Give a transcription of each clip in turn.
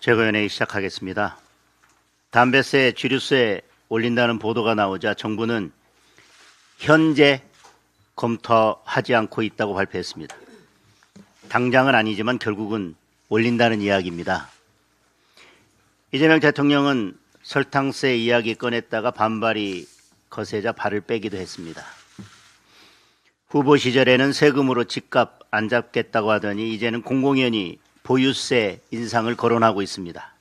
최고위원회의 시작하겠습니다. 담배세, 주류세 올린다는 보도가 나오자 정부는 현재 검토하지 않고 있다고 발표했습니다. 당장은 아니지만 결국은 올린다는 이야기입니다. 이재명 대통령은 설탕세 이야기 꺼냈다가 반발이 거세자 발을 빼기도 했습니다. 후보 시절에는 세금으로 집값 안 잡겠다고 하더니 이제는 공공연히 보유세 인상을 거론하고 있습니다.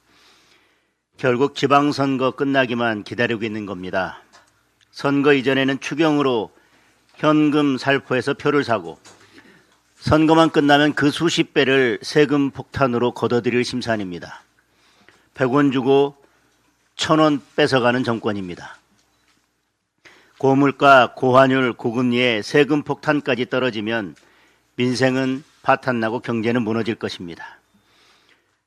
결국 지방선거 끝나기만 기다리고 있는 겁니다. 선거 이전에는 추경으로 현금 살포해서 표를 사고 선거만 끝나면 그 수십 배를 세금 폭탄으로 걷어들일 심산입니다. 100원 주고 1000원 뺏어가는 정권입니다. 고물가, 고환율, 고금리에 세금 폭탄까지 떨어지면 민생은 파탄나고 경제는 무너질 것입니다.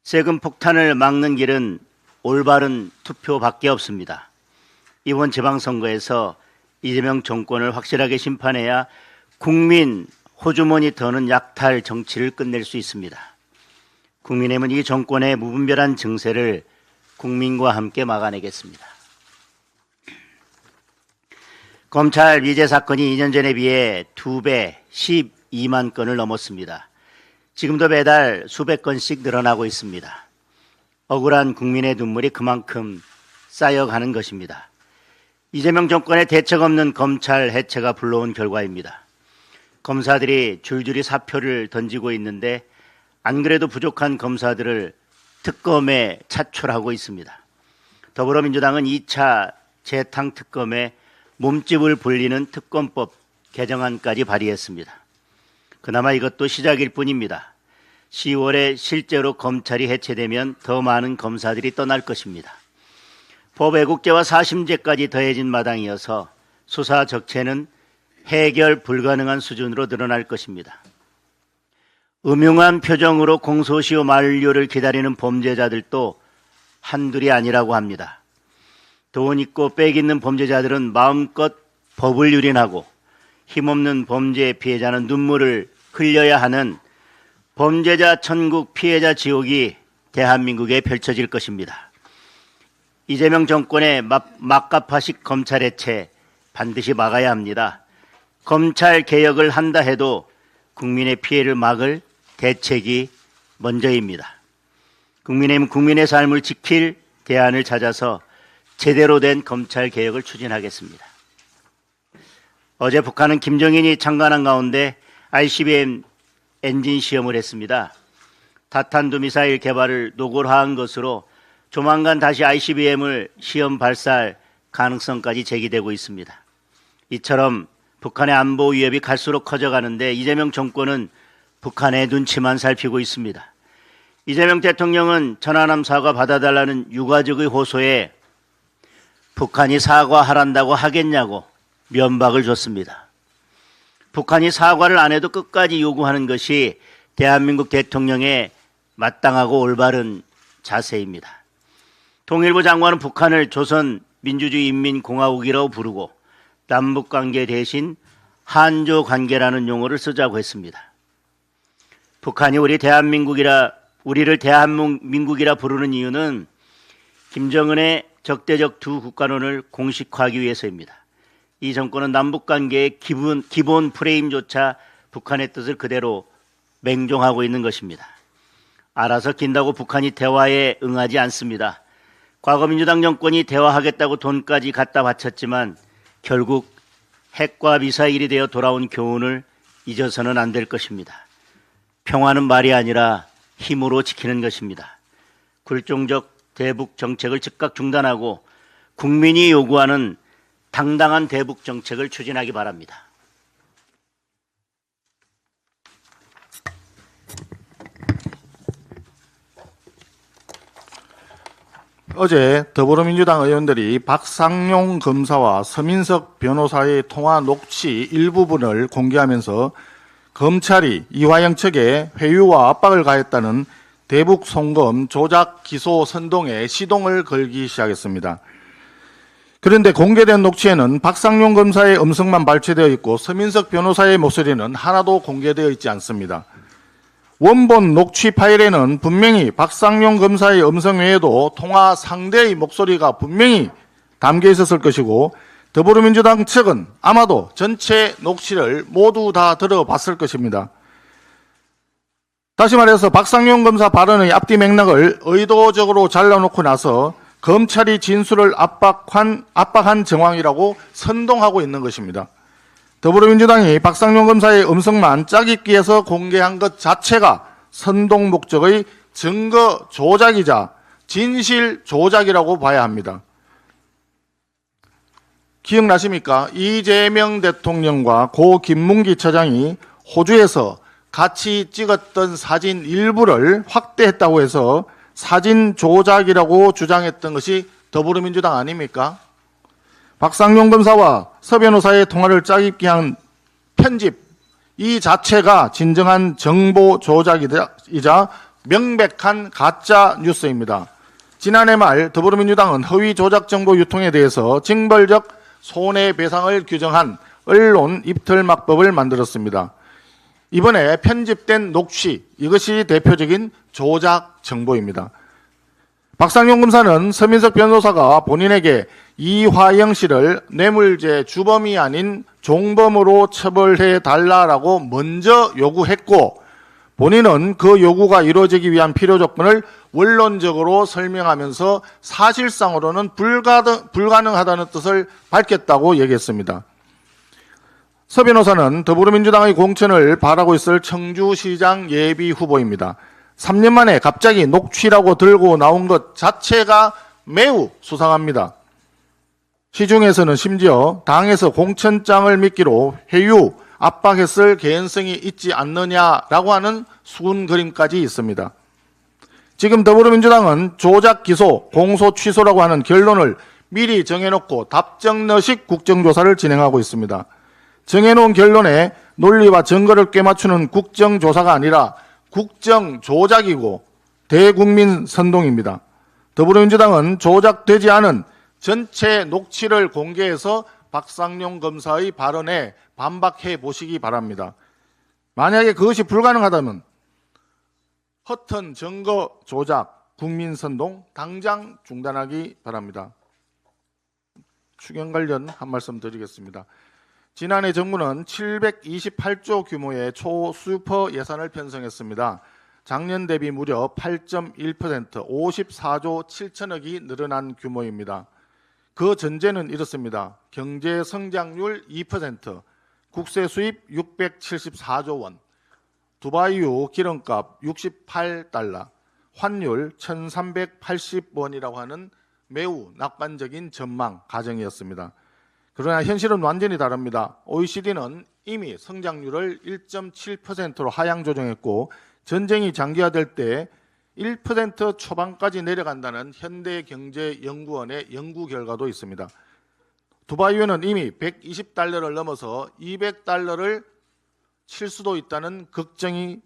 세금 폭탄을 막는 길은 올바른 투표밖에 없습니다. 이번 지방선거에서 이재명 정권을 확실하게 심판해야 국민 호주머니 더는 약탈 정치를 끝낼 수 있습니다. 국민의힘은 이 정권의 무분별한 증세를 국민과 함께 막아내겠습니다. 검찰 위제 사건이 2년 전에 비해 2배 12만 건을 넘었습니다. 지금도 매달 수백 건씩 늘어나고 있습니다. 억울한 국민의 눈물이 그만큼 쌓여가는 것입니다. 이재명 정권의 대책 없는 검찰 해체가 불러온 결과입니다. 검사들이 줄줄이 사표를 던지고 있는데 안 그래도 부족한 검사들을 특검에 차출하고 있습니다. 더불어민주당은 2차 재탕특검에 몸집을 불리는 특검법 개정안까지 발의했습니다. 그나마 이것도 시작일 뿐입니다. 10월에 실제로 검찰이 해체되면 더 많은 검사들이 떠날 것입니다. 법애국죄와 사심죄까지 더해진 마당이어서 수사 적체는 해결 불가능한 수준으로 늘어날 것입니다. 음흉한 표정으로 공소시효 만료를 기다리는 범죄자들도 한둘이 아니라고 합니다. 돈 있고 빽 있는 범죄자들은 마음껏 법을 유린하고 힘없는 범죄 피해자는 눈물을 흘려야 하는 범죄자 천국 피해자 지옥이 대한민국에 펼쳐질 것입니다. 이재명 정권의 막가파식 검찰 해체 반드시 막아야 합니다. 검찰 개혁을 한다 해도 국민의 피해를 막을 대책이 먼저입니다. 국민의힘은 국민의 삶을 지킬 대안을 찾아서 제대로 된 검찰 개혁을 추진하겠습니다. 어제 북한은 김정인이 창간한 가운데 ICBM 엔진 시험을 했습니다. 타탄두 미사일 개발을 노골화한 것으로 조만간 다시 ICBM을 시험 발사할 가능성까지 제기되고 있습니다. 이처럼 북한의 안보 위협이 갈수록 커져가는데 이재명 정권은 북한의 눈치만 살피고 있습니다. 이재명 대통령은 천안함 사과 받아달라는 유가족의 호소에 북한이 사과하란다고 하겠냐고 면박을 줬습니다. 북한이 사과를 안 해도 끝까지 요구하는 것이 대한민국 대통령의 마땅하고 올바른 자세입니다. 통일부 장관은 북한을 조선민주주의인민공화국이라고 부르고 남북관계 대신 한조관계라는 용어를 쓰자고 했습니다. 북한이 우리를 대한민국이라 부르는 이유는 김정은의 적대적 두 국가론을 공식화하기 위해서입니다. 이 정권은 남북관계의 기본 프레임조차 북한의 뜻을 그대로 맹종하고 있는 것입니다. 알아서 긴다고 북한이 대화에 응하지 않습니다. 과거 민주당 정권이 대화하겠다고 돈까지 갖다 바쳤지만 결국 핵과 미사일이 되어 돌아온 교훈을 잊어서는 안 될 것입니다. 평화는 말이 아니라 힘으로 지키는 것입니다. 굴종적 대북 정책을 즉각 중단하고 국민이 요구하는 당당한 대북 정책을 추진하기 바랍니다. 어제 더불어민주당 의원들이 박상용 검사와 서민석 변호사의 통화 녹취 일부분을 공개하면서 검찰이 이화영 측에 회유와 압박을 가했다는 대북 송금 조작 기소 선동에 시동을 걸기 시작했습니다. 그런데 공개된 녹취에는 박상용 검사의 음성만 발췌되어 있고 서민석 변호사의 목소리는 하나도 공개되어 있지 않습니다. 원본 녹취 파일에는 분명히 박상용 검사의 음성 외에도 통화 상대의 목소리가 분명히 담겨 있었을 것이고 더불어민주당 측은 아마도 전체 녹취를 모두 다 들어봤을 것입니다. 다시 말해서 박상용 검사 발언의 앞뒤 맥락을 의도적으로 잘라놓고 나서 검찰이 진술을 압박한 정황이라고 선동하고 있는 것입니다. 더불어민주당이 박상용 검사의 음성만 짜깁기해서 공개한 것 자체가 선동 목적의 증거 조작이자 진실 조작이라고 봐야 합니다. 기억나십니까? 이재명 대통령과 고 김문기 처장이 호주에서 같이 찍었던 사진 일부를 확대했다고 해서 사진 조작이라고 주장했던 것이 더불어민주당 아닙니까? 박상용 검사와 서 변호사의 통화를 짜깁기한 편집, 이 자체가 진정한 정보 조작이자 명백한 가짜 뉴스입니다. 지난해 말 더불어민주당은 허위 조작 정보 유통에 대해서 징벌적 손해배상을 규정한 언론 입틀막법을 만들었습니다. 이번에 편집된 녹취, 이것이 대표적인 조작 정보입니다. 박상용 검사는 서민석 변호사가 본인에게 이화영 씨를 뇌물죄 주범이 아닌 종범으로 처벌해 달라라고 먼저 요구했고 본인은 그 요구가 이루어지기 위한 필요 조건을 원론적으로 설명하면서 사실상으로는 불가능하다는 뜻을 밝혔다고 얘기했습니다. 서 변호사는 더불어민주당의 공천을 바라고 있을 청주시장 예비 후보입니다. 3년 만에 갑자기 녹취라고 들고 나온 것 자체가 매우 수상합니다. 시중에서는 심지어 당에서 공천장을 미끼로 회유, 압박했을 개연성이 있지 않느냐라고 하는 수군 그림까지 있습니다. 지금 더불어민주당은 조작 기소, 공소 취소라고 하는 결론을 미리 정해놓고 답정너식 국정조사를 진행하고 있습니다. 정해놓은 결론에 논리와 증거를 꿰맞추는 국정조사가 아니라 국정조작이고 대국민 선동입니다. 더불어민주당은 조작되지 않은 전체 녹취를 공개해서 박상용 검사의 발언에 반박해 보시기 바랍니다. 만약에 그것이 불가능하다면 허튼 증거 조작, 국민 선동 당장 중단하기 바랍니다. 추경 관련 한 말씀 드리겠습니다. 지난해 정부는 728조 규모의 초슈퍼 예산을 편성했습니다. 작년 대비 무려 8.1%, 54조 7천억이 늘어난 규모입니다. 그 전제는 이렇습니다. 경제 성장률 2%, 국세 수입 674조 원, 두바이유 기름값 68달러, 환율 1380원이라고 하는 매우 낙관적인 전망 가정이었습니다. 그러나 현실은 완전히 다릅니다. OECD는 이미 성장률을 1.7%로 하향 조정했고 전쟁이 장기화될 때 1% 초반까지 내려간다는 현대경제연구원의 연구 결과도 있습니다. 두바이유는 이미 120달러를 넘어서 200달러를 칠 수도 있다는 걱정이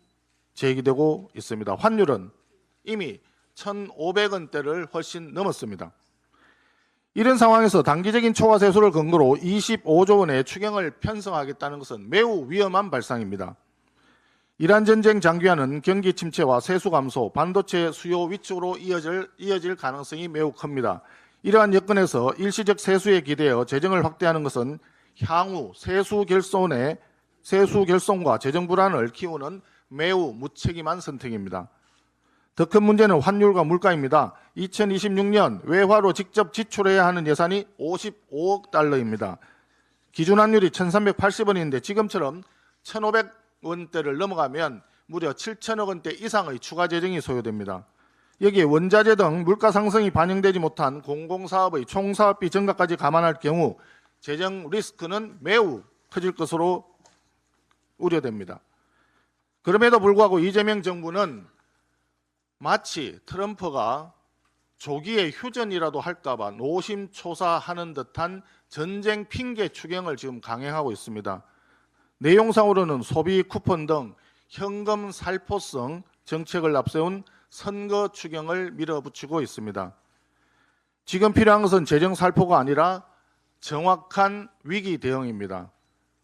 제기되고 있습니다. 환율은 이미 1,500원대를 훨씬 넘었습니다. 이런 상황에서 단기적인 초과 세수를 근거로 25조 원의 추경을 편성하겠다는 것은 매우 위험한 발상입니다. 이란 전쟁 장기화는 경기 침체와 세수 감소, 반도체 수요 위축으로 이어질 가능성이 매우 큽니다. 이러한 여건에서 일시적 세수에 기대어 재정을 확대하는 것은 향후 세수 결손과 재정 불안을 키우는 매우 무책임한 선택입니다. 더 큰 문제는 환율과 물가입니다. 2026년 외화로 직접 지출해야 하는 예산이 55억 달러입니다. 기준 환율이 1,380원인데 지금처럼 1,500원대를 넘어가면 무려 7천억 원대 이상의 추가 재정이 소요됩니다. 여기에 원자재 등 물가 상승이 반영되지 못한 공공사업의 총사업비 증가까지 감안할 경우 재정 리스크는 매우 커질 것으로 우려됩니다. 그럼에도 불구하고 이재명 정부는 마치 트럼프가 조기에 휴전이라도 할까봐 노심초사하는 듯한 전쟁 핑계 추경을 지금 강행하고 있습니다. 내용상으로는 소비 쿠폰 등 현금 살포성 정책을 앞세운 선거 추경을 밀어붙이고 있습니다. 지금 필요한 것은 재정 살포가 아니라 정확한 위기 대응입니다.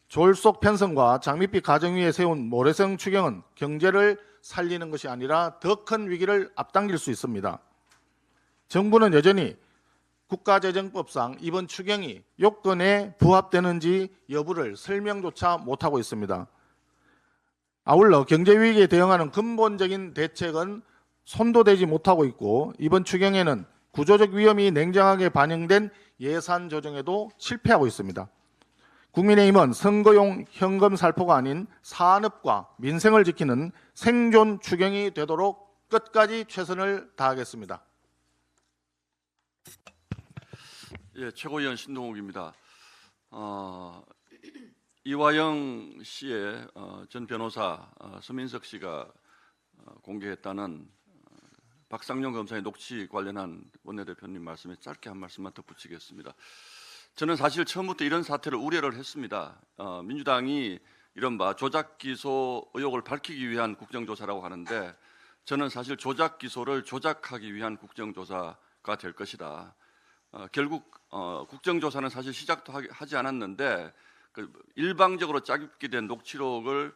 졸속 편성과 장밋빛 가정위에 세운 모래성 추경은 경제를 살리는 것이 아니라 더 큰 위기를 앞당길 수 있습니다. 정부는 여전히 국가재정법상 이번 추경이 요건에 부합되는지 여부를 설명조차 못하고 있습니다. 아울러 경제위기에 대응하는 근본적인 대책은 손도 대지 못하고 있고 이번 추경에는 구조적 위험이 냉정하게 반영된 예산 조정에도 실패하고 있습니다. 국민의힘은 선거용 현금 살포가 아닌 산업과 민생을 지키는 생존 추경이 되도록 끝까지 최선을 다하겠습니다. 예, 최고위원 신동욱입니다. 이화영 씨의 전 변호사 서민석 씨가 공개했다는 박상용 검사의 녹취 관련한 원내대표님 말씀에 짧게 한 말씀만 덧붙이겠습니다. 저는 사실 처음부터 이런 사태를 우려를 했습니다. 민주당이 이른바 조작 기소 의혹을 밝히기 위한 국정조사라고 하는데 저는 사실 조작 기소를 조작하기 위한 국정조사가 될 것이다. 결국 국정조사는 사실 시작도 하지 않았는데 일방적으로 짜깁기 된 녹취록을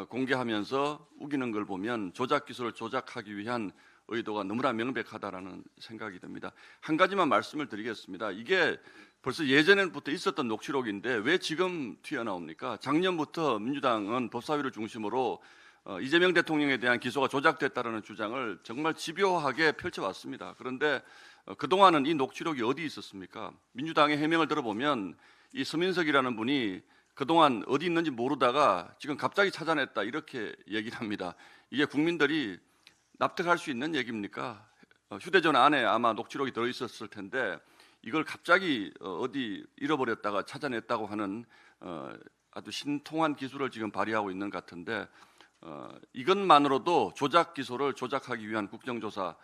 공개하면서 우기는 걸 보면 조작 기소를 조작하기 위한 의도가 너무나 명백하다라는 생각이 듭니다. 한 가지만 말씀을 드리겠습니다. 이게 벌써 예전부터 있었던 녹취록인데 왜 지금 튀어나옵니까? 작년부터 민주당은 법사위를 중심으로 이재명 대통령에 대한 기소가 조작됐다는 주장을 정말 집요하게 펼쳐왔습니다. 그런데 그동안은 이 녹취록이 어디 있었습니까? 민주당의 해명을 들어보면 이 서민석이라는 분이 그동안 어디 있는지 모르다가 지금 갑자기 찾아냈다 이렇게 얘기를 합니다. 이게 국민들이 납득할 수 있는 얘기입니까? 휴대전화 안에 아마 녹취록이 들어있었을 텐데 이걸 갑자기 어디 잃어버렸다가 찾아냈다고 하는 아주 신통한 기술을 지금 발휘하고 있는 것 같은데 이것만으로도 조작 기소를 조작하기 위한 국정조사를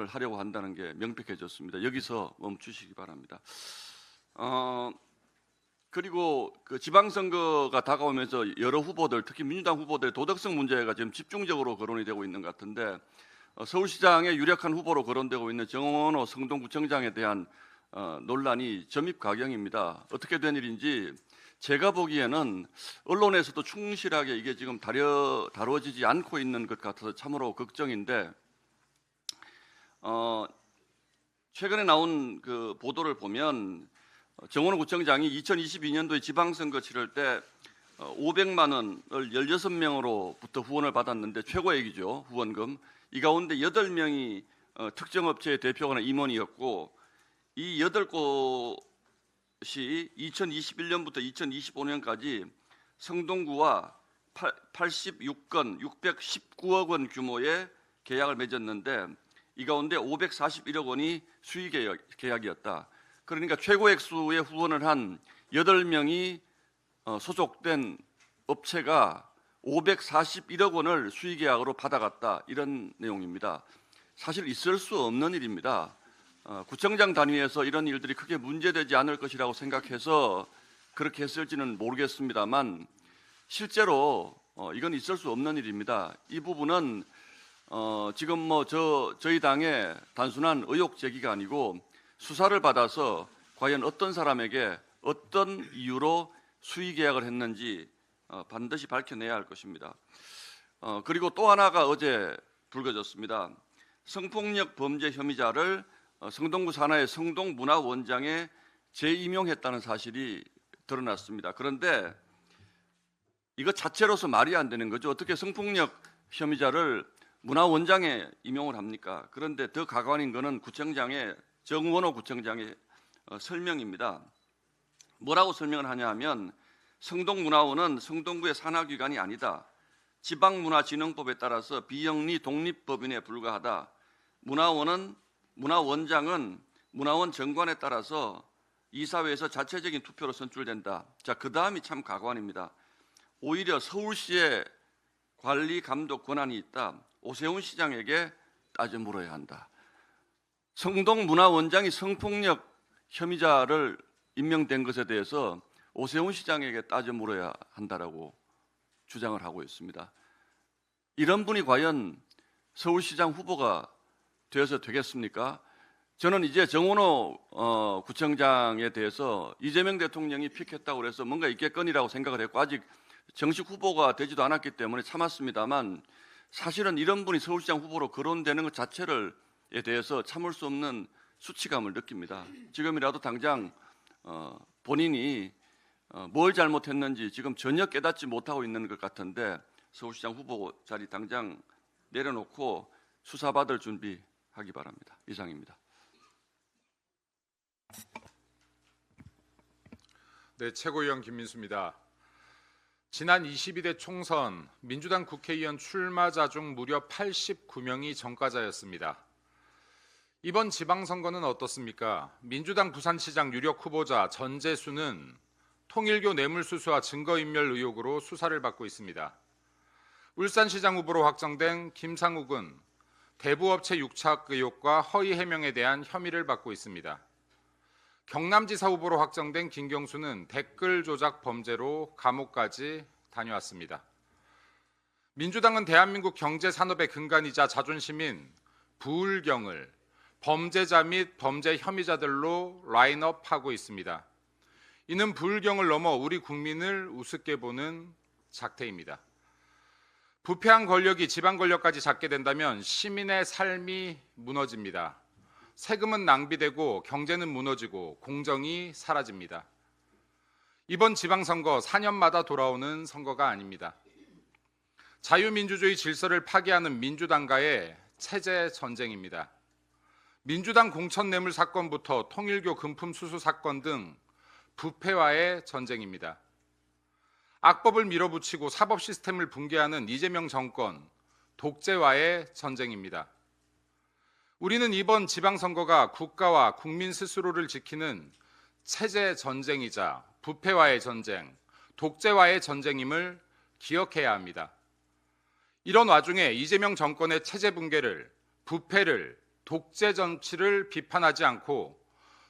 하려고 한다는 게 명백해졌습니다. 여기서 멈추시기 바랍니다. 그리고 그 지방선거가 다가오면서 여러 후보들, 특히 민주당 후보들의 도덕성 문제가 지금 집중적으로 거론이 되고 있는 것 같은데 서울시장의 유력한 후보로 거론되고 있는 정원호 성동구청장에 대한 논란이 점입가경입니다. 어떻게 된 일인지 제가 보기에는 언론에서도 충실하게 이게 지금 다뤄지지 않고 있는 것 같아서 참으로 걱정인데 최근에 나온 그 보도를 보면 정원호 구청장이 2022년도에 지방선거 치를 때 500만 원을 16명으로부터 후원을 받았는데 최고액이죠. 후원금. 이 가운데 8명이 특정 업체의 대표거나 임원이었고 이 8곳이 2021년부터 2025년까지 성동구와 86건 619억 원 규모의 계약을 맺었는데 이 가운데 541억 원이 수의 계약이었다. 그러니까 최고액 수의 후원을 한 8명이 소속된 업체가 541억 원을 수의 계약으로 받아갔다 이런 내용입니다. 사실 있을 수 없는 일입니다. 구청장 단위에서 이런 일들이 크게 문제되지 않을 것이라고 생각해서 그렇게 했을지는 모르겠습니다만 실제로 이건 있을 수 없는 일입니다. 이 부분은 지금 저희 당의 단순한 의혹 제기가 아니고 수사를 받아서 과연 어떤 사람에게 어떤 이유로 수의 계약을 했는지 반드시 밝혀내야 할 것입니다. 그리고 또 하나가 어제 불거졌습니다. 성폭력 범죄 혐의자를 성동구 산하의 성동문화원장에 재임용했다는 사실이 드러났습니다. 그런데 이거 자체로서 말이 안 되는 거죠. 어떻게 성폭력 혐의자를 문화원장에 임용을 합니까? 그런데 더 가관인 것은 정원호 구청장의 설명입니다. 뭐라고 설명을 하냐 하면 성동문화원은 성동구의 산하기관이 아니다. 지방문화진흥법에 따라서 비영리 독립법인에 불과하다. 문화원장은 문화원 정관에 따라서 이사회에서 자체적인 투표로 선출된다. 자, 그 다음이 참 가관입니다. 오히려 서울시의 관리 감독 권한이 있다. 오세훈 시장에게 따져 물어야 한다. 성동문화원장이 성폭력 혐의자를 임명된 것에 대해서 오세훈 시장에게 따져 물어야 한다라고 주장을 하고 있습니다. 이런 분이 과연 서울시장 후보가 되어서 되겠습니까? 저는 이제 정원호 구청장에 대해서 이재명 대통령이 픽했다고 해서 뭔가 있겠거니라고 생각을 했고 아직 정식 후보가 되지도 않았기 때문에 참았습니다만 사실은 이런 분이 서울시장 후보로 거론되는 것 자체에 대해서 참을 수 없는 수치감을 느낍니다. 지금이라도 당장 본인이 뭘 잘못했는지 지금 전혀 깨닫지 못하고 있는 것 같은데 서울시장 후보 자리 당장 내려놓고 수사받을 준비하기 바랍니다. 이상입니다. 네, 최고위원 김민수입니다. 지난 22대 총선 민주당 국회의원 출마자 중 무려 89명이 전과자였습니다. 이번 지방선거는 어떻습니까? 민주당 부산시장 유력 후보자 전재수는 통일교 뇌물수수와 증거인멸 의혹으로 수사를 받고 있습니다. 울산시장 후보로 확정된 김상욱은 대부업체 유착 의혹과 허위 해명에 대한 혐의를 받고 있습니다. 경남지사 후보로 확정된 김경수는 댓글 조작 범죄로 감옥까지 다녀왔습니다. 민주당은 대한민국 경제 산업의 근간이자 자존심인 부울경을 범죄자 및 범죄 혐의자들로 라인업하고 있습니다. 이는 부울경을 넘어 우리 국민을 우습게 보는 작태입니다. 부패한 권력이 지방 권력까지 잡게 된다면 시민의 삶이 무너집니다. 세금은 낭비되고 경제는 무너지고 공정이 사라집니다. 이번 지방선거 4년마다 돌아오는 선거가 아닙니다. 자유민주주의 질서를 파괴하는 민주당과의 체제 전쟁입니다. 민주당 공천뇌물 사건부터 통일교 금품 수수 사건 등 부패와의 전쟁입니다. 악법을 밀어붙이고 사법 시스템을 붕괴하는 이재명 정권, 독재와의 전쟁입니다. 우리는 이번 지방선거가 국가와 국민 스스로를 지키는 체제 전쟁이자 부패와의 전쟁, 독재와의 전쟁임을 기억해야 합니다. 이런 와중에 이재명 정권의 체제 붕괴를, 부패를, 독재 정치를 비판하지 않고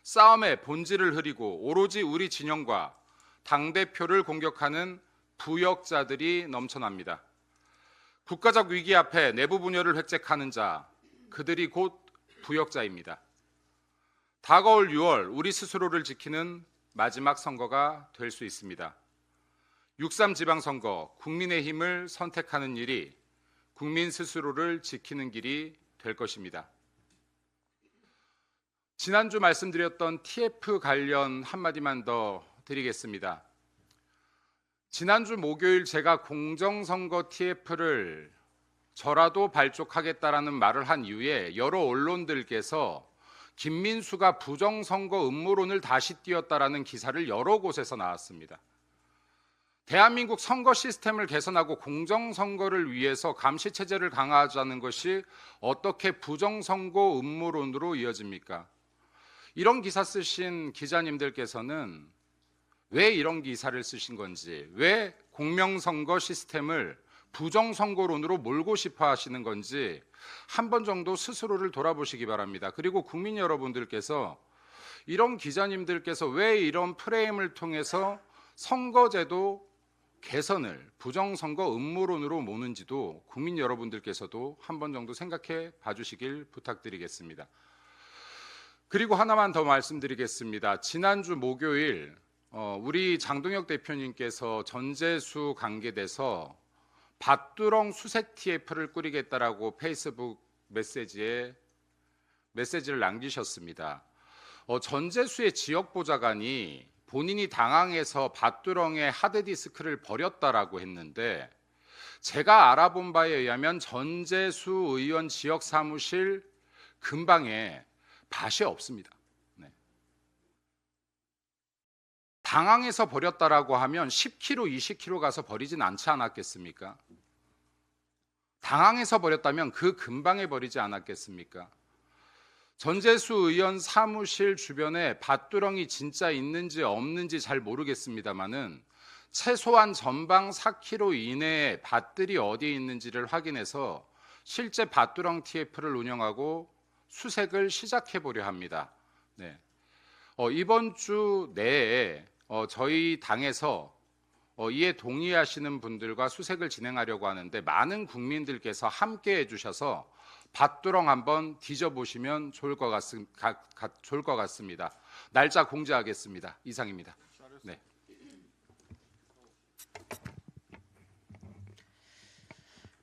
싸움의 본질을 흐리고 오로지 우리 진영과 당대표를 공격하는 부역자들이 넘쳐납니다. 국가적 위기 앞에 내부 분열을 획책하는 자, 그들이 곧 부역자입니다. 다가올 6월 우리 스스로를 지키는 마지막 선거가 될 수 있습니다. 6.3 지방선거, 국민의힘을 선택하는 일이 국민 스스로를 지키는 길이 될 것입니다. 지난주 말씀드렸던 TF 관련 한마디만 더 드리겠습니다. 지난주 목요일 제가 공정선거 TF를 저라도 발족하겠다라는 말을 한 이후에 여러 언론들께서 김민수가 부정선거 음모론을 다시 띄웠다라는 기사를 여러 곳에서 나왔습니다. 대한민국 선거 시스템을 개선하고 공정선거를 위해서 감시체제를 강화하자는 것이 어떻게 부정선거 음모론으로 이어집니까? 이런 기사 쓰신 기자님들께서는 왜 이런 기사를 쓰신 건지, 왜 공명선거 시스템을 부정선거론으로 몰고 싶어 하시는 건지 한 번 정도 스스로를 돌아보시기 바랍니다. 그리고 국민 여러분들께서 이런 기자님들께서 왜 이런 프레임을 통해서 선거제도 개선을 부정선거 음모론으로 모는지도 국민 여러분들께서도 한 번 정도 생각해 봐주시길 부탁드리겠습니다. 그리고 하나만 더 말씀드리겠습니다. 지난주 목요일 우리 장동혁 대표님께서 전재수 관계돼서 밭두렁 수색 TF를 꾸리겠다라고 페이스북 메시지를 남기셨습니다. 전재수의 지역 보좌관이 본인이 당항에서 밭두렁에 하드디스크를 버렸다라고 했는데 제가 알아본 바에 의하면 전재수 의원 지역 사무실 근방에 밭이 없습니다. 네. 당항에서 버렸다라고 하면 10km, 20km 가서 버리진 않지 않았겠습니까? 당항에서 버렸다면 그 근방에 버리지 않았겠습니까? 전재수 의원 사무실 주변에 밭두렁이 진짜 있는지 없는지 잘 모르겠습니다만은 최소한 전방 4km 이내에 밭들이 어디에 있는지를 확인해서 실제 밭두렁 TF를 운영하고 수색을 시작해 보려 합니다. 네. 이번 주 내에 저희 당에서 이에 동의하시는 분들과 수색을 진행하려고 하는데 많은 국민들께서 함께 해주셔서 밭두렁 한번 뒤져보시면 좋을 것 같습니다. 날짜 공지하겠습니다. 이상입니다. 네.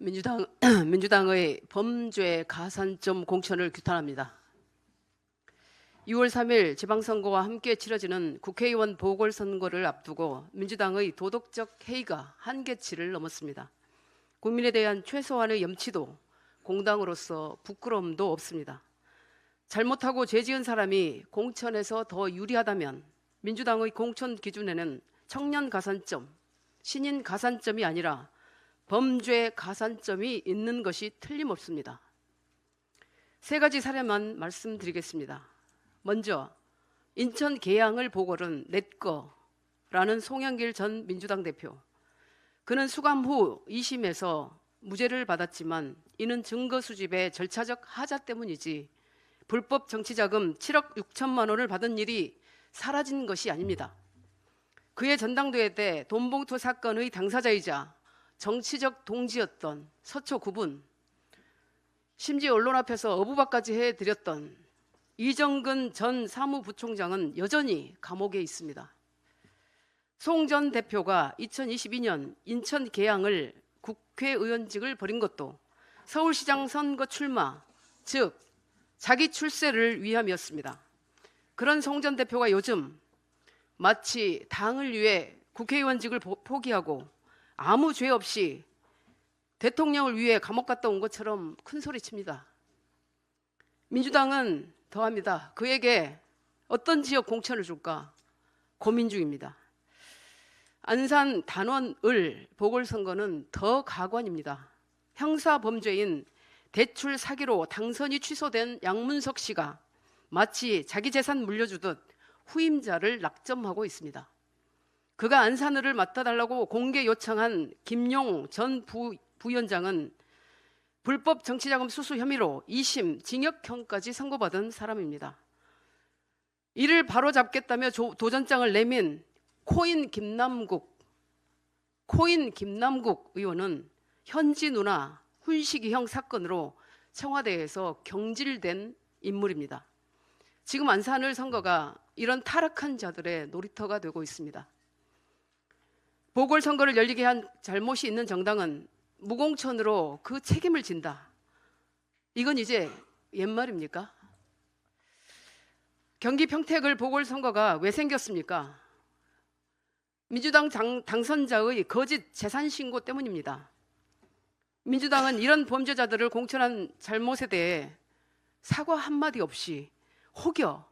민주당의 범죄 가산점 공천을 규탄합니다. 6월 3일 지방선거와 함께 치러지는 국회의원 보궐선거를 앞두고 민주당의 도덕적 해이가 한계치를 넘었습니다. 국민에 대한 최소한의 염치도 공당으로서 부끄러움도 없습니다. 잘못하고 죄 지은 사람이 공천에서 더 유리하다면 민주당의 공천 기준에는 청년 가산점, 신인 가산점이 아니라 범죄 가산점이 있는 것이 틀림없습니다. 세 가지 사례만 말씀드리겠습니다. 먼저 인천 계양을 보궐은 내꺼라는 송영길 전 민주당 대표. 그는 수감 후 2심에서 무죄를 받았지만 이는 증거 수집의 절차적 하자 때문이지 불법 정치자금 7억 6천만 원을 받은 일이 사라진 것이 아닙니다. 그의 전당대회 때 돈봉투 사건의 당사자이자 정치적 동지였던 서초 9분, 심지어 언론 앞에서 어부박까지 해드렸던 이정근 전 사무부총장은 여전히 감옥에 있습니다. 송 전 대표가 2022년 인천 계양을 국회의원직을 버린 것도 서울시장 선거 출마, 즉 자기 출세를 위함이었습니다. 그런 송 전 대표가 요즘 마치 당을 위해 국회의원직을 포기하고 아무 죄 없이 대통령을 위해 감옥 갔다 온 것처럼 큰 소리칩니다. 민주당은 더합니다. 그에게 어떤 지역 공천을 줄까 고민 중입니다. 안산 단원을 보궐선거는 더 가관입니다. 형사범죄인 대출 사기로 당선이 취소된 양문석 씨가 마치 자기 재산 물려주듯 후임자를 낙점하고 있습니다. 그가 안산을을 맡아달라고 공개 요청한 김용 전 부위원장은 불법 정치자금 수수 혐의로 2심 징역형까지 선고받은 사람입니다. 이를 바로잡겠다며 도전장을 내민 코인 김남국 의원은 현지 누나 훈시기형 사건으로 청와대에서 경질된 인물입니다. 지금 안산을 선거가 이런 타락한 자들의 놀이터가 되고 있습니다. 보궐선거를 열리게 한 잘못이 있는 정당은 무공천으로 그 책임을 진다. 이건 이제 옛말입니까? 경기 평택을 보궐선거가 왜 생겼습니까? 민주당 당선자의 거짓 재산신고 때문입니다. 민주당은 이런 범죄자들을 공천한 잘못에 대해 사과 한마디 없이 혹여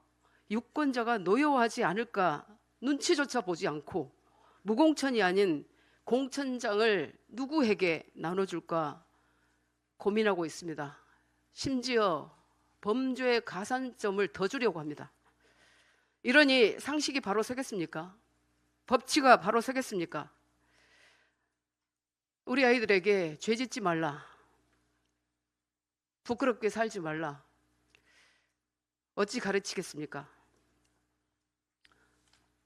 유권자가 노여워하지 않을까 눈치조차 보지 않고 무공천이 아닌 공천장을 누구에게 나눠줄까 고민하고 있습니다. 심지어 범죄 가산점을 더 주려고 합니다. 이러니 상식이 바로 서겠습니까? 법치가 바로 서겠습니까? 우리 아이들에게 죄 짓지 말라, 부끄럽게 살지 말라, 어찌 가르치겠습니까?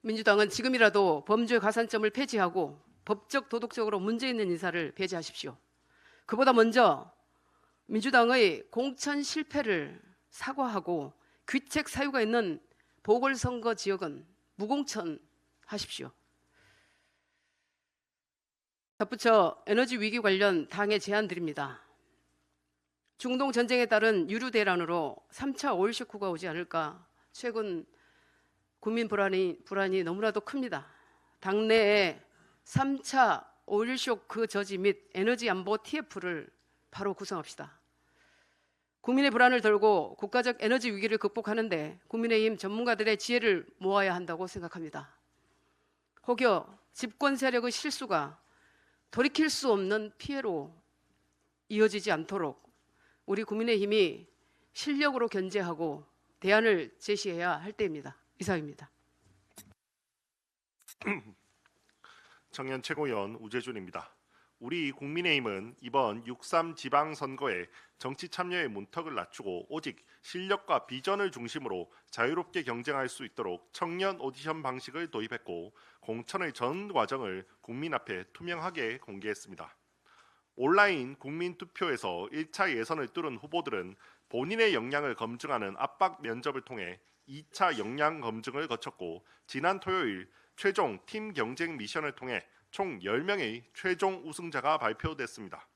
민주당은 지금이라도 범죄 가산점을 폐지하고 법적 도덕적으로 문제 있는 인사를 배제하십시오. 그보다 먼저 민주당의 공천 실패를 사과하고 귀책 사유가 있는 보궐선거 지역은 무공천 하십시오. 덧붙여 에너지 위기 관련 당의 제안 드립니다. 중동 전쟁에 따른 유류 대란으로 3차 오일 쇼크가 오지 않을까 최근 국민 불안이 너무나도 큽니다. 당내에 3차 오일 쇼크 저지 및 에너지 안보 TF를 바로 구성합시다. 국민의 불안을 덜고 국가적 에너지 위기를 극복하는데 국민의힘 전문가들의 지혜를 모아야 한다고 생각합니다. 혹여 집권 세력의 실수가 돌이킬 수 없는 피해로 이어지지 않도록 우리 국민의힘이 실력으로 견제하고 대안을 제시해야 할 때입니다. 이상입니다. 청년 최고위원 우재준입니다. 우리 국민의힘은 이번 6.3 지방선거에 정치 참여의 문턱을 낮추고 오직 실력과 비전을 중심으로 자유롭게 경쟁할 수 있도록 청년 오디션 방식을 도입했고 공천의 전 과정을 국민 앞에 투명하게 공개했습니다. 온라인 국민투표에서 1차 예선을 뚫은 후보들은 본인의 역량을 검증하는 압박 면접을 통해 2차 역량 검증을 거쳤고 지난 토요일 최종 팀 경쟁 미션을 통해 총 10명의 최종 우승자가 발표됐습니다.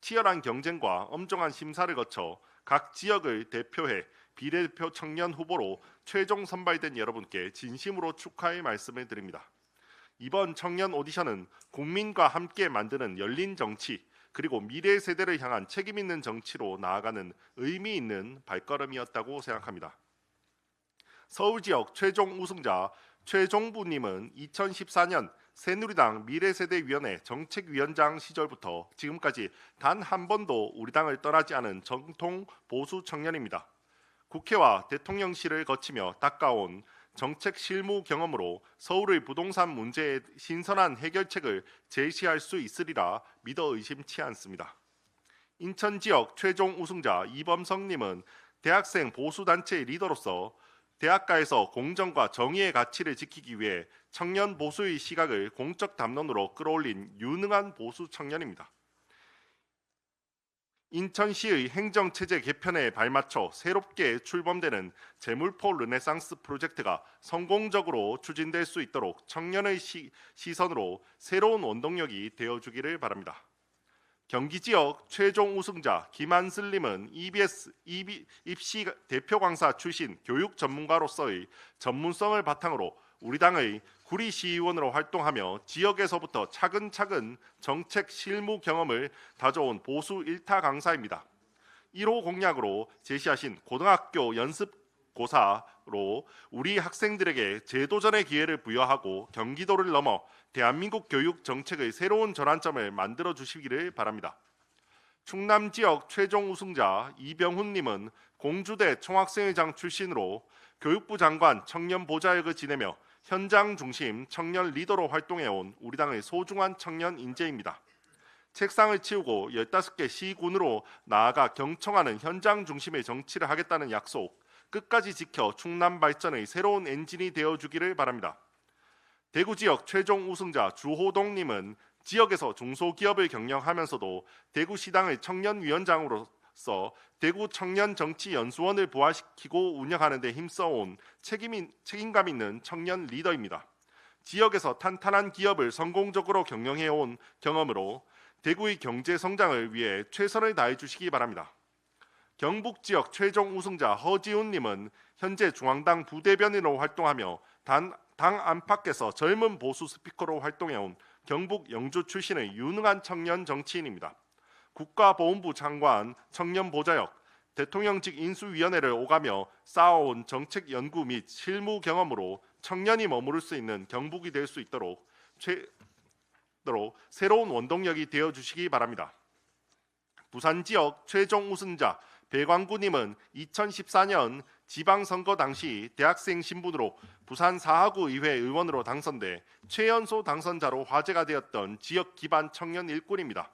치열한 경쟁과 엄정한 심사를 거쳐 각 지역을 대표해 비례대표 청년 후보로 최종 선발된 여러분께 진심으로 축하의 말씀을 드립니다. 이번 청년 오디션은 국민과 함께 만드는 열린 정치 그리고 미래 세대를 향한 책임 있는 정치로 나아가는 의미 있는 발걸음이었다고 생각합니다. 서울 지역 최종 우승자 최종부님은 2014년 새누리당 미래세대위원회 정책위원장 시절부터 지금까지 단 한 번도 우리 당을 떠나지 않은 정통 보수 청년입니다. 국회와 대통령실을 거치며 닦아온 정책 실무 경험으로 서울의 부동산 문제에 신선한 해결책을 제시할 수 있으리라 믿어 의심치 않습니다. 인천 지역 최종 우승자 이범성님은 대학생 보수단체 리더로서 대학가에서 공정과 정의의 가치를 지키기 위해 청년 보수의 시각을 공적 담론으로 끌어올린 유능한 보수 청년입니다. 인천시의 행정체제 개편에 발맞춰 새롭게 출범되는 재물포 르네상스 프로젝트가 성공적으로 추진될 수 있도록 청년의 시선으로 새로운 원동력이 되어주기를 바랍니다. 경기 지역 최종 우승자 김한슬님은 EBS 입시 대표 강사 출신 교육 전문가로서의 전문성을 바탕으로 우리 당의 구리시의원으로 활동하며 지역에서부터 차근차근 정책 실무 경험을 다져온 보수 일타 강사입니다. 1호 공약으로 제시하신 고등학교 연습고사로 우리 학생들에게 재도전의 기회를 부여하고 경기도를 넘어 대한민국 교육 정책의 새로운 전환점을 만들어 주시기를 바랍니다. 충남 지역 최종 우승자 이병훈님은 공주대 총학생회장 출신으로 교육부 장관 청년 보좌역을 지내며 현장 중심 청년 리더로 활동해온 우리 당의 소중한 청년 인재입니다. 책상을 치우고 15개 시군으로 나아가 경청하는 현장 중심의 정치를 하겠다는 약속 끝까지 지켜 충남 발전의 새로운 엔진이 되어주기를 바랍니다. 대구 지역 최종 우승자 주호동님은 지역에서 중소기업을 경영하면서도 대구시당의 청년위원장으로서 대구 청년정치연수원을 부활시키고 운영하는 데 힘써온 책임감 있는 청년 리더입니다. 지역에서 탄탄한 기업을 성공적으로 경영해온 경험으로 대구의 경제 성장을 위해 최선을 다해 주시기 바랍니다. 경북 지역 최종 우승자 허지훈님은 현재 중앙당 부대변인으로 활동하며 당 안팎에서 젊은 보수 스피커로 활동해온 경북 영주 출신의 유능한 청년 정치인입니다. 국가보훈부 장관 청년보좌역, 대통령직 인수위원회를 오가며 쌓아온 정책 연구 및 실무 경험으로 청년이 머무를 수 있는 경북이 될 수 있도록 새로운 원동력이 되어주시기 바랍니다. 부산 지역 최종 우승자 배광구님은 2014년 지방선거 당시 대학생 신분으로 부산 사하구 의회 의원으로 당선돼 최연소 당선자로 화제가 되었던 지역 기반 청년 일꾼입니다.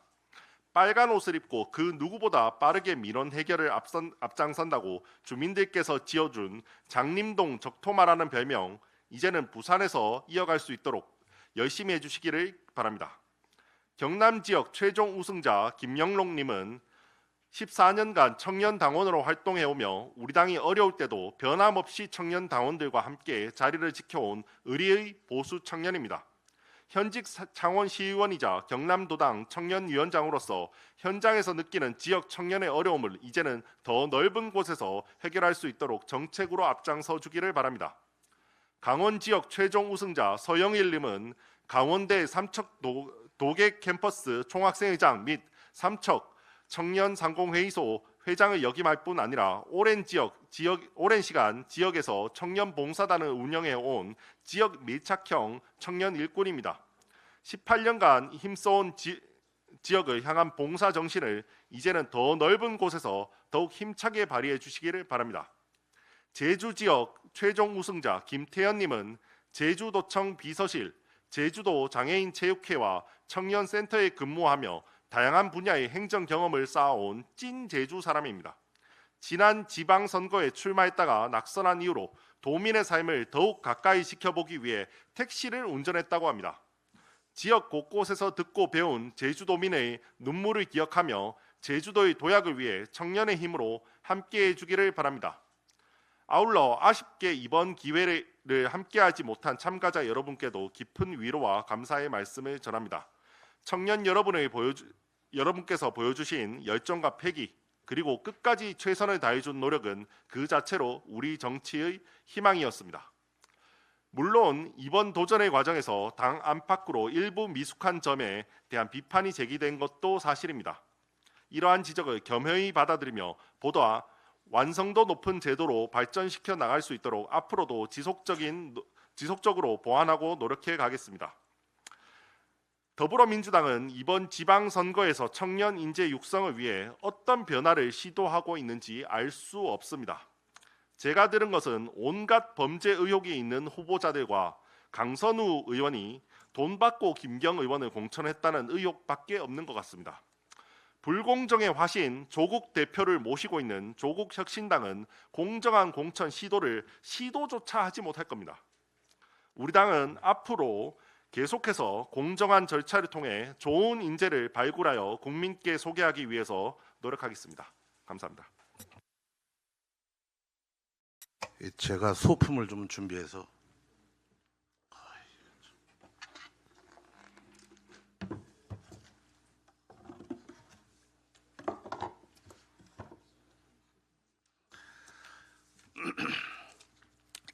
빨간 옷을 입고 그 누구보다 빠르게 민원 해결을 앞장선다고 주민들께서 지어준 장림동 적토마라는 별명, 이제는 부산에서 이어갈 수 있도록 열심히 해주시기를 바랍니다. 경남 지역 최종 우승자 김영록님은 14년간 청년당원으로 활동해오며 우리 당이 어려울 때도 변함없이 청년당원들과 함께 자리를 지켜온 의리의 보수 청년입니다. 현직 창원시의원이자 경남도당 청년위원장으로서 현장에서 느끼는 지역 청년의 어려움을 이제는 더 넓은 곳에서 해결할 수 있도록 정책으로 앞장서 주기를 바랍니다. 강원 지역 최종 우승자 서영일님은 강원대 삼척 도계 캠퍼스 총학생회장 및 삼척 청년 상공회의소 회장을 역임할 뿐 아니라 오랜 시간 지역에서 청년 봉사단을 운영해 온 지역 밀착형 청년 일꾼입니다. 18년간 힘써온 지역을 향한 봉사 정신을 이제는 더 넓은 곳에서 더욱 힘차게 발휘해 주시기를 바랍니다. 제주 지역 최종 우승자 김태현님은 제주도청 비서실, 제주도 장애인 체육회와 청년센터에 근무하며 다양한 분야의 행정 경험을 쌓아온 찐 제주 사람입니다. 지난 지방선거에 출마했다가 낙선한 이후로 도민의 삶을 더욱 가까이 지켜보기 위해 택시를 운전했다고 합니다. 지역 곳곳에서 듣고 배운 제주도민의 눈물을 기억하며 제주도의 도약을 위해 청년의 힘으로 함께해 주기를 바랍니다. 아울러 아쉽게 이번 기회를 함께하지 못한 참가자 여러분께도 깊은 위로와 감사의 말씀을 전합니다. 청년 여러분의 여러분께서 보여주신 열정과 패기 그리고 끝까지 최선을 다해준 노력은 그 자체로 우리 정치의 희망이었습니다. 물론 이번 도전의 과정에서 당 안팎으로 일부 미숙한 점에 대한 비판이 제기된 것도 사실입니다. 이러한 지적을 겸허히 받아들이며 보다 완성도 높은 제도로 발전시켜 나갈 수 있도록 앞으로도 지속적으로 보완하고 노력해 가겠습니다. 더불어민주당은 이번 지방선거에서 청년 인재 육성을 위해 어떤 변화를 시도하고 있는지 알 수 없습니다. 제가 들은 것은 온갖 범죄 의혹이 있는 후보자들과 강선우 의원이 돈 받고 김경 의원을 공천했다는 의혹밖에 없는 것 같습니다. 불공정의 화신 조국 대표를 모시고 있는 조국혁신당은 공정한 공천 시도조차 하지 못할 겁니다. 우리 당은 앞으로 계속해서 공정한 절차를 통해 좋은 인재를 발굴하여 국민께 소개하기 위해서 노력하겠습니다. 감사합니다. 제가 소품을 좀 준비해서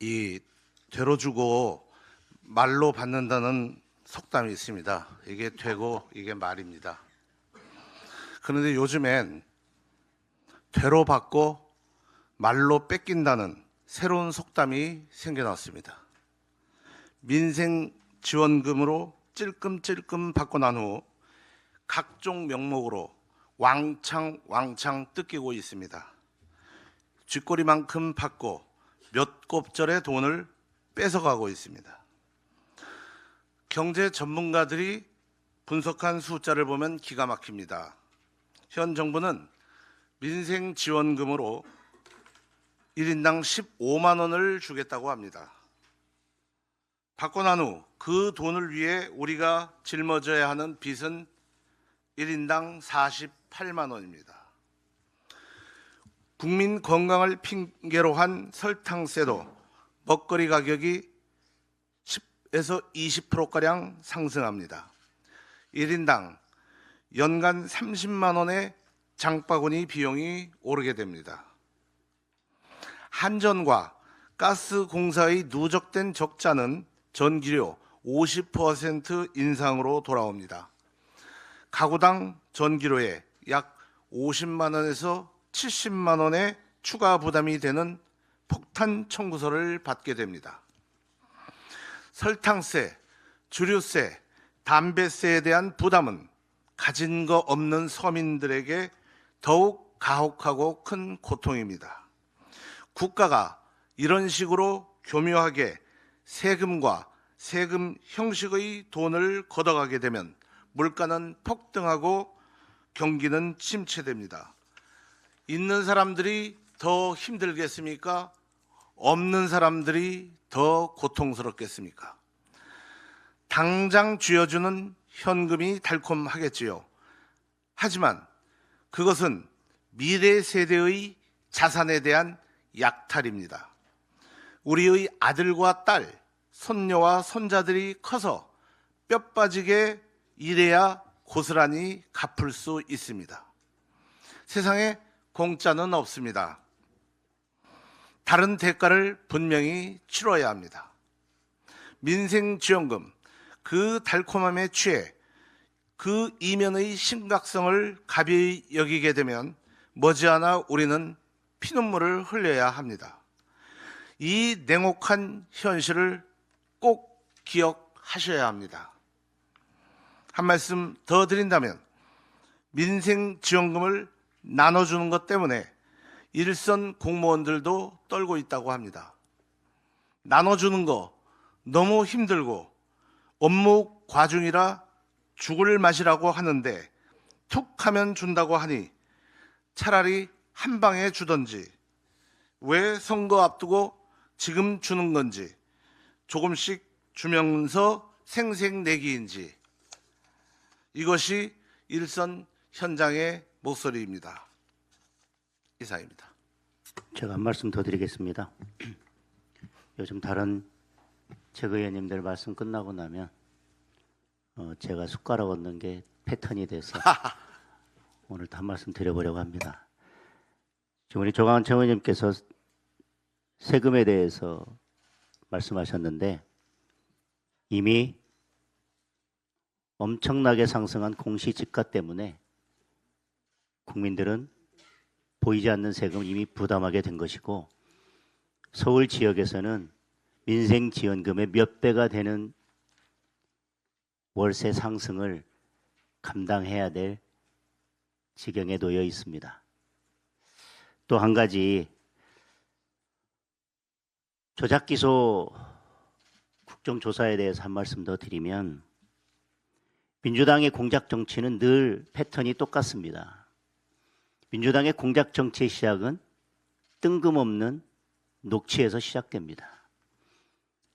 이 되로 주고 말로 받는다는 속담이 있습니다. 이게 되고 이게 말입니다. 그런데 요즘엔 되로 받고 말로 뺏긴다는 새로운 속담이 생겨났습니다. 민생 지원금으로 찔끔찔끔 받고 난 후 각종 명목으로 왕창 뜯기고 있습니다. 쥐꼬리만큼 받고 몇 곱절의 돈을 뺏어가고 있습니다. 경제 전문가들이 분석한 숫자를 보면 기가 막힙니다. 현 정부는 민생 지원금으로 1인당 15만 원을 주겠다고 합니다. 받고 난 후 그 돈을 위해 우리가 짊어져야 하는 빚은 1인당 48만 원입니다. 국민 건강을 핑계로 한 설탕세도 먹거리 가격이 10에서 20%가량 상승합니다. 1인당 연간 30만 원의 장바구니 비용이 오르게 됩니다. 한전과 가스공사의 누적된 적자는 전기료 50% 인상으로 돌아옵니다. 가구당 전기료에 약 50만 원에서 70만 원의 추가 부담이 되는 폭탄 청구서를 받게 됩니다. 설탕세, 주류세, 담배세에 대한 부담은 가진 거 없는 서민들에게 더욱 가혹하고 큰 고통입니다. 국가가 이런 식으로 교묘하게 세금과 세금 형식의 돈을 걷어가게 되면 물가는 폭등하고 경기는 침체됩니다. 있는 사람들이 더 힘들겠습니까? 없는 사람들이 더 고통스럽겠습니까? 당장 쥐어주는 현금이 달콤하겠지요. 하지만 그것은 미래 세대의 자산에 대한 약탈입니다. 우리의 아들과 딸, 손녀와 손자들이 커서 뼈 빠지게 일해야 고스란히 갚을 수 있습니다. 세상에 공짜는 없습니다. 다른 대가를 분명히 치러야 합니다. 민생지원금, 그 달콤함에 취해 그 이면의 심각성을 가벼이 여기게 되면 머지않아 우리는 피눈물을 흘려야 합니다. 이 냉혹한 현실을 꼭 기억하셔야 합니다. 한 말씀 더 드린다면 민생지원금을 나눠주는 것 때문에 일선 공무원들도 떨고 있다고 합니다. 나눠주는 거 너무 힘들고 업무 과중이라 죽을 맛이라고 하는데 툭 하면 준다고 하니 차라리 한 방에 주던지 왜 선거 앞두고 지금 주는 건지 조금씩 주면서 생색내기인지 이것이 일선 현장의 목소리입니다. 이상입니다. 제가 한 말씀 더 드리겠습니다. 요즘 다른 최고위원님들 말씀 끝나고 나면 제가 숟가락 얹는 게 패턴이 돼서 오늘 한 말씀 드려보려고 합니다. 지금 우리 조광원 의원님께서 세금에 대해서 말씀하셨는데 이미 엄청나게 상승한 공시지가 때문에 국민들은 보이지 않는 세금을 이미 부담하게 된 것이고 서울 지역에서는 민생지원금의 몇 배가 되는 월세 상승을 감당해야 될 지경에 놓여 있습니다. 또 한 가지 조작기소 국정조사에 대해서 한 말씀 더 드리면 민주당의 공작 정치는 늘 패턴이 똑같습니다. 민주당의 공작 정치의 시작은 뜬금없는 녹취에서 시작됩니다.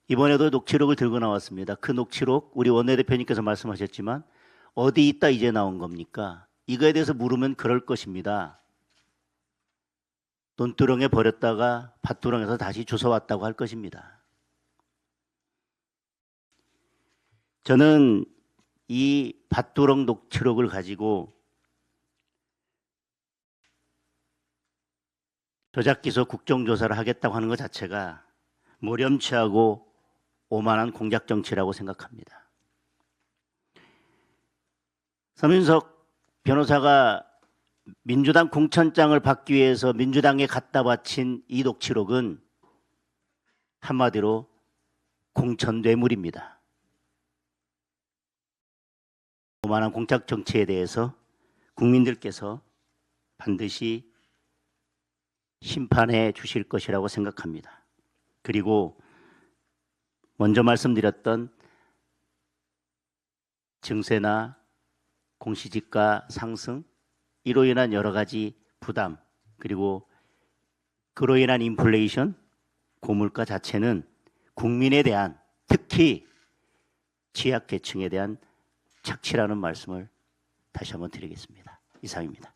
이번에도 녹취록을 들고 나왔습니다. 그 녹취록 우리 원내대표님께서 말씀하셨지만 어디 있다 이제 나온 겁니까? 이거에 대해서 물으면 그럴 것입니다. 논두렁에 버렸다가 밭두렁에서 다시 주워왔다고 할 것입니다. 저는 이 밭두렁 녹취록을 가지고 조작기소 국정조사를 하겠다고 하는 것 자체가 모렴치하고 오만한 공작정치라고 생각합니다. 서민석 변호사가 민주당 공천장을 받기 위해서 민주당에 갖다 바친 이 녹취록은 한마디로 공천 뇌물입니다. 오만한 공작 정치에 대해서 국민들께서 반드시 심판해 주실 것이라고 생각합니다. 그리고 먼저 말씀드렸던 증세나 공시지가 상승, 이로 인한 여러 가지 부담, 그리고 그로 인한 인플레이션, 고물가 자체는 국민에 대한, 특히 취약계층에 대한 착취라는 말씀을 다시 한번 드리겠습니다. 이상입니다.